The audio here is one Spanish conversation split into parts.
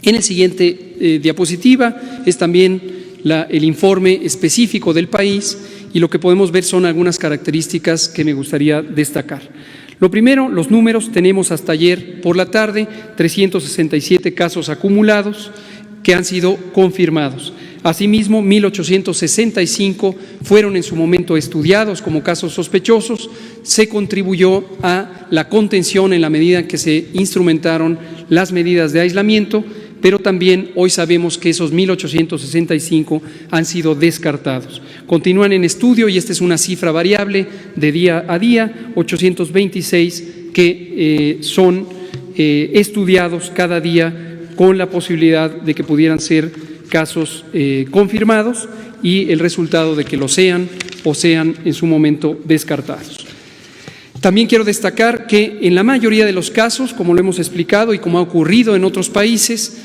En el siguiente diapositiva es también el informe específico del país, y lo que podemos ver son algunas características que me gustaría destacar. Lo primero, los números. Tenemos hasta ayer por la tarde 367 casos acumulados que han sido confirmados. Asimismo, 1.865 fueron en su momento estudiados como casos sospechosos. Se contribuyó a la contención en la medida en que se instrumentaron las medidas de aislamiento, pero también hoy sabemos que esos 1.865 han sido descartados. Continúan en estudio, y esta es una cifra variable de día a día, 826 que son estudiados cada día con la posibilidad de que pudieran ser casos confirmados, y el resultado de que lo sean o sean en su momento descartados. También quiero destacar que en la mayoría de los casos, como lo hemos explicado y como ha ocurrido en otros países,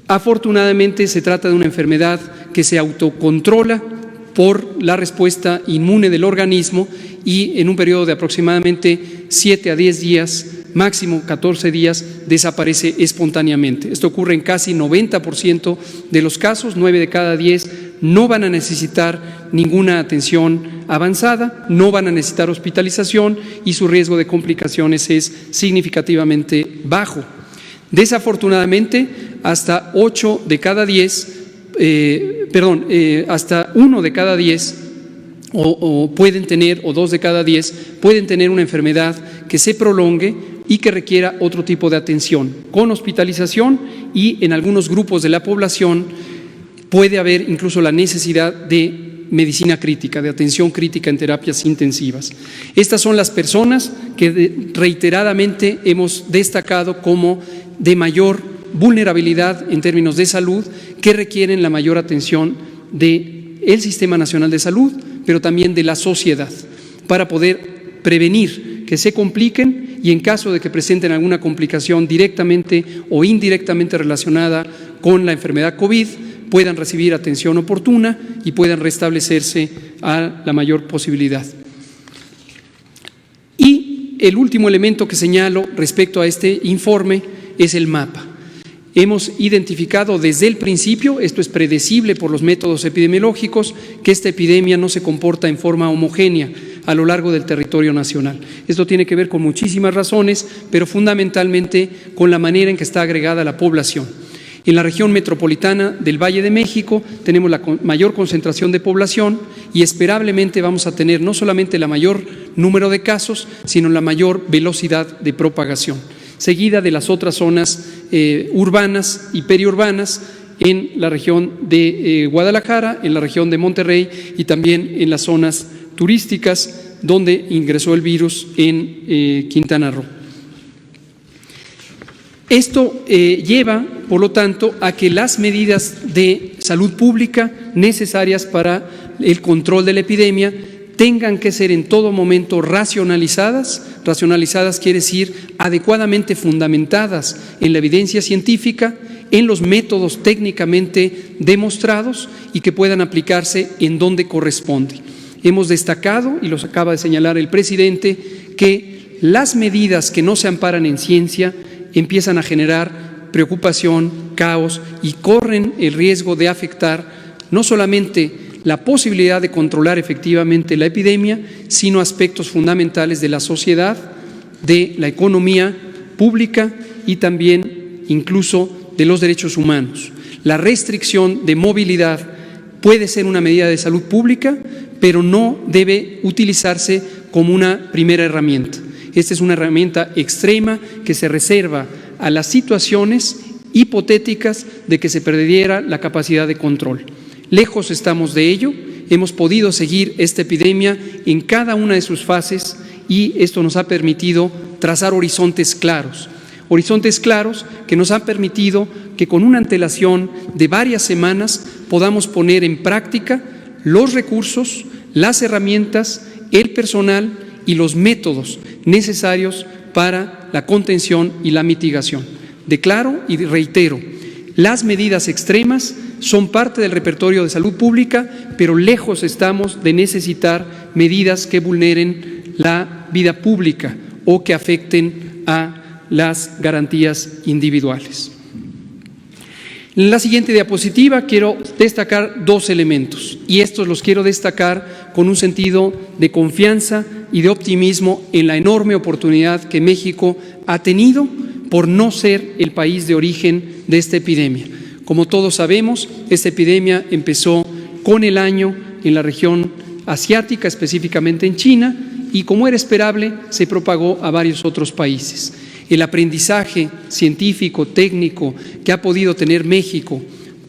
afortunadamente se trata de una enfermedad que se autocontrola por la respuesta inmune del organismo, y en un periodo de aproximadamente 7 a 10 días, máximo 14 días, desaparece espontáneamente. Esto ocurre en casi 90% de los casos. 9 de cada 10 no van a necesitar ninguna atención avanzada, no van a necesitar hospitalización, y su riesgo de complicaciones es significativamente bajo. Desafortunadamente, hasta 8 de cada 10, hasta 1 de cada 10 pueden tener, o 2 de cada 10 pueden tener una enfermedad que se prolongue y que requiera otro tipo de atención, con hospitalización, y en algunos grupos de la población puede haber incluso la necesidad de medicina crítica, de atención crítica en terapias intensivas. Estas son las personas que reiteradamente hemos destacado como de mayor vulnerabilidad en términos de salud, que requieren la mayor atención del Sistema Nacional de Salud, pero también de la sociedad, para poder prevenir que se compliquen, y en caso de que presenten alguna complicación directamente o indirectamente relacionada con la enfermedad COVID, puedan recibir atención oportuna y puedan restablecerse a la mayor posibilidad. Y el último elemento que señalo respecto a este informe es el mapa. Hemos identificado desde el principio, esto es predecible por los métodos epidemiológicos, que esta epidemia no se comporta en forma homogénea a lo largo del territorio nacional. Esto tiene que ver con muchísimas razones, pero fundamentalmente con la manera en que está agregada la población. En la región metropolitana del Valle de México tenemos la mayor concentración de población, y esperablemente vamos a tener no solamente la mayor número de casos, sino la mayor velocidad de propagación, seguida de las otras zonas urbanas y periurbanas en la región de Guadalajara, en la región de Monterrey, y también en las zonas turísticas donde ingresó el virus en Quintana Roo. Esto lleva, por lo tanto, a que las medidas de salud pública necesarias para el control de la epidemia tengan que ser en todo momento racionalizadas. Racionalizadas quiere decir adecuadamente fundamentadas en la evidencia científica, en los métodos técnicamente demostrados, y que puedan aplicarse en donde corresponde. Hemos destacado, y los acaba de señalar el presidente, que las medidas que no se amparan en ciencia empiezan a generar preocupación, caos, y corren el riesgo de afectar no solamente la posibilidad de controlar efectivamente la epidemia, sino aspectos fundamentales de la sociedad, de la economía pública y también incluso de los derechos humanos. La restricción de movilidad puede ser una medida de salud pública, pero no debe utilizarse como una primera herramienta. Esta es una herramienta extrema que se reserva a las situaciones hipotéticas de que se perdiera la capacidad de control. Lejos estamos de ello. Hemos podido seguir esta epidemia en cada una de sus fases, y esto nos ha permitido trazar horizontes claros que nos han permitido que con una antelación de varias semanas podamos poner en práctica los recursos, las herramientas, el personal y los métodos necesarios para la contención y la mitigación. Declaro y reitero, las medidas extremas son parte del repertorio de salud pública, pero lejos estamos de necesitar medidas que vulneren la vida pública o que afecten a las garantías individuales. En la siguiente diapositiva quiero destacar dos elementos, y estos los quiero destacar con un sentido de confianza y de optimismo en la enorme oportunidad que México ha tenido por no ser el país de origen de esta epidemia. Como todos sabemos, esta epidemia empezó con el año en la región asiática, específicamente en China, y como era esperable, se propagó a varios otros países. El aprendizaje científico, técnico que ha podido tener México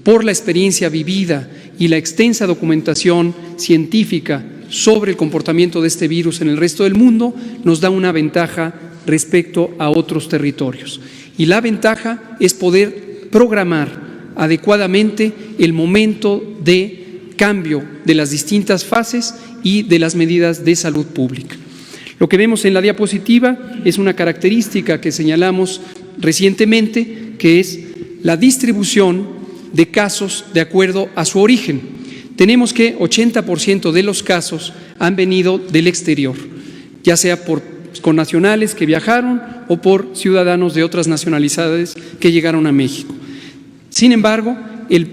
por la experiencia vivida y la extensa documentación científica sobre el comportamiento de este virus en el resto del mundo nos da una ventaja respecto a otros territorios. Y la ventaja es poder programar adecuadamente el momento de cambio de las distintas fases y de las medidas de salud pública. Lo que vemos en la diapositiva es una característica que señalamos recientemente, que es la distribución de casos de acuerdo a su origen. Tenemos que 80% de los casos han venido del exterior, ya sea por connacionales que viajaron o por ciudadanos de otras nacionalidades que llegaron a México. Sin embargo,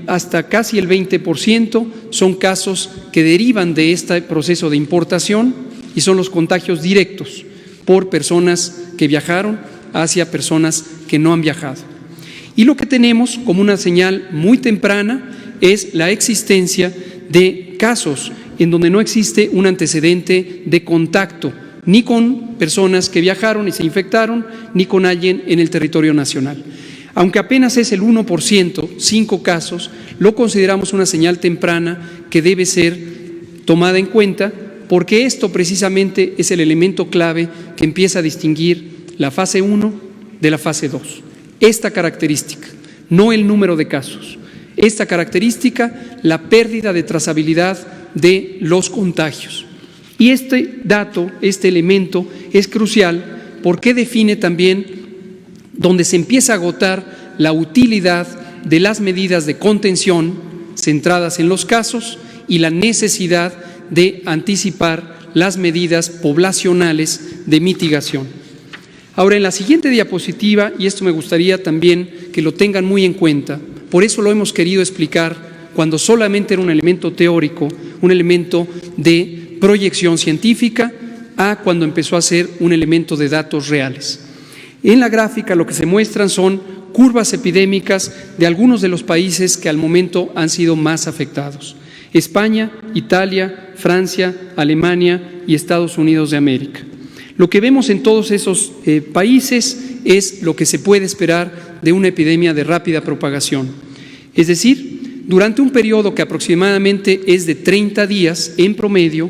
hasta casi el 20% son casos que derivan de este proceso de importación y son los contagios directos por personas que viajaron hacia personas que no han viajado. Y lo que tenemos como una señal muy temprana es la existencia de casos en donde no existe un antecedente de contacto ni con personas que viajaron y se infectaron, ni con alguien en el territorio nacional. Aunque apenas es el 1%, 5 casos, lo consideramos una señal temprana que debe ser tomada en cuenta, porque esto precisamente es el elemento clave que empieza a distinguir la fase 1 de la fase 2. Esta característica, no el número de casos, esta característica, la pérdida de trazabilidad de los contagios. Y este dato, este elemento es crucial porque define también donde se empieza a agotar la utilidad de las medidas de contención centradas en los casos y la necesidad de anticipar las medidas poblacionales de mitigación. Ahora, en la siguiente diapositiva, y esto me gustaría también que lo tengan muy en cuenta, por eso lo hemos querido explicar cuando solamente era un elemento teórico, un elemento de proyección científica, a cuando empezó a ser un elemento de datos reales. En la gráfica lo que se muestran son curvas epidémicas de algunos de los países que al momento han sido más afectados: España, Italia, Francia, Alemania y Estados Unidos de América. Lo que vemos en todos esos países es lo que se puede esperar de una epidemia de rápida propagación. Es decir, durante un periodo que aproximadamente es de 30 días en promedio,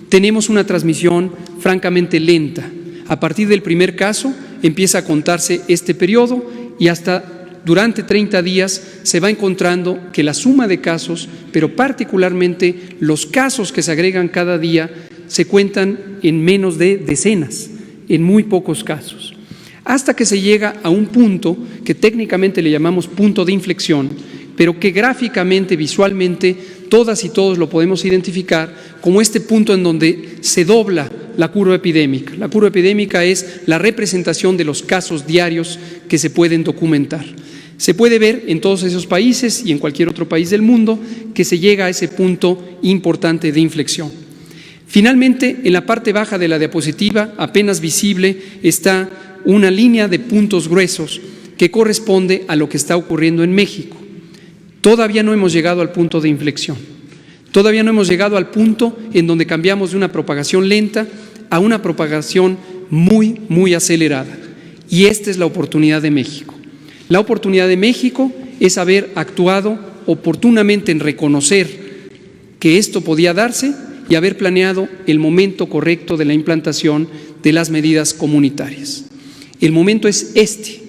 tenemos una transmisión francamente lenta. A partir del primer caso empieza a contarse este periodo y hasta durante 30 días se va encontrando que la suma de casos, pero particularmente los casos que se agregan cada día, se cuentan en menos de decenas, en muy pocos casos. Hasta que se llega a un punto que técnicamente le llamamos punto de inflexión, pero que gráficamente, visualmente, todas y todos lo podemos identificar como este punto en donde se dobla la curva epidémica. La curva epidémica es la representación de los casos diarios que se pueden documentar. Se puede ver en todos esos países y en cualquier otro país del mundo que se llega a ese punto importante de inflexión. Finalmente, en la parte baja de la diapositiva, apenas visible, está una línea de puntos gruesos que corresponde a lo que está ocurriendo en México. Todavía no hemos llegado al punto de inflexión. Todavía no hemos llegado al punto en donde cambiamos de una propagación lenta a una propagación muy, muy acelerada. Y esta es la oportunidad de México. La oportunidad de México es haber actuado oportunamente en reconocer que esto podía darse y haber planeado el momento correcto de la implantación de las medidas comunitarias. El momento es este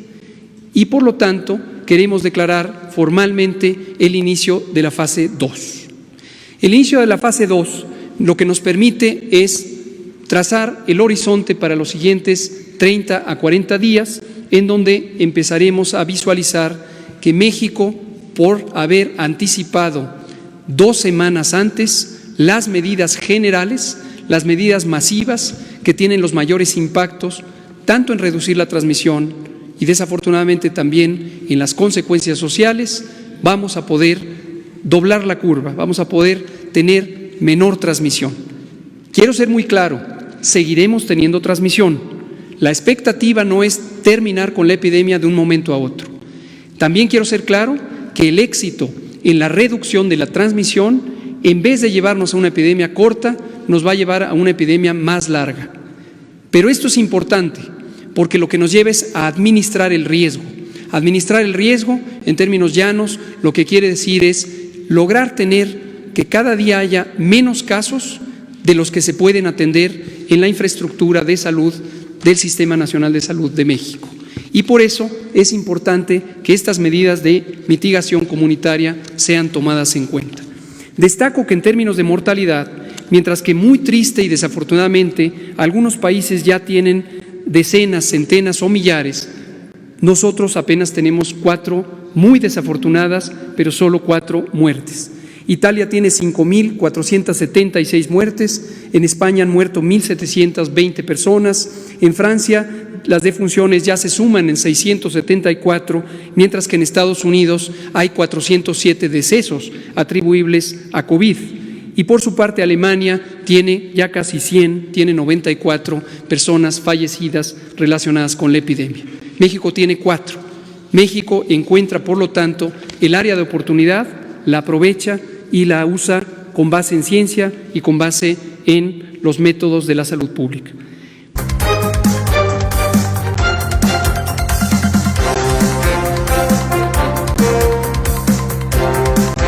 y por lo tanto queremos declarar formalmente el inicio de la fase 2. El inicio de la fase 2 lo que nos permite es trazar el horizonte para los siguientes 30 a 40 días, en donde empezaremos a visualizar que México, por haber anticipado 2 semanas antes las medidas generales, las medidas masivas que tienen los mayores impactos, tanto en reducir la transmisión y desafortunadamente también en las consecuencias sociales, vamos a poder doblar la curva, vamos a poder tener menor transmisión. Quiero ser muy claro, seguiremos teniendo transmisión. La expectativa no es terminar con la epidemia de un momento a otro. También quiero ser claro que el éxito en la reducción de la transmisión, en vez de llevarnos a una epidemia corta, nos va a llevar a una epidemia más larga. Pero esto es importante, porque lo que nos lleva es a administrar el riesgo. Administrar el riesgo, en términos llanos, lo que quiere decir es lograr tener que cada día haya menos casos de los que se pueden atender en la infraestructura de salud del Sistema Nacional de Salud de México. Y por eso es importante que estas medidas de mitigación comunitaria sean tomadas en cuenta. Destaco que en términos de mortalidad, mientras que muy triste y desafortunadamente algunos países ya tienen decenas, centenas o millares, nosotros apenas tenemos 4 muy desafortunadas, pero solo 4 muertes. Italia tiene 5.476 muertes, en España han muerto 1.720 personas, en Francia las defunciones ya se suman en 674, mientras que en Estados Unidos hay 407 decesos atribuibles a COVID. Y por su parte Alemania tiene ya casi 100, tiene 94 personas fallecidas relacionadas con la epidemia. México tiene 4. México encuentra, por lo tanto, el área de oportunidad, la aprovecha y la usa con base en ciencia y con base en los métodos de la salud pública.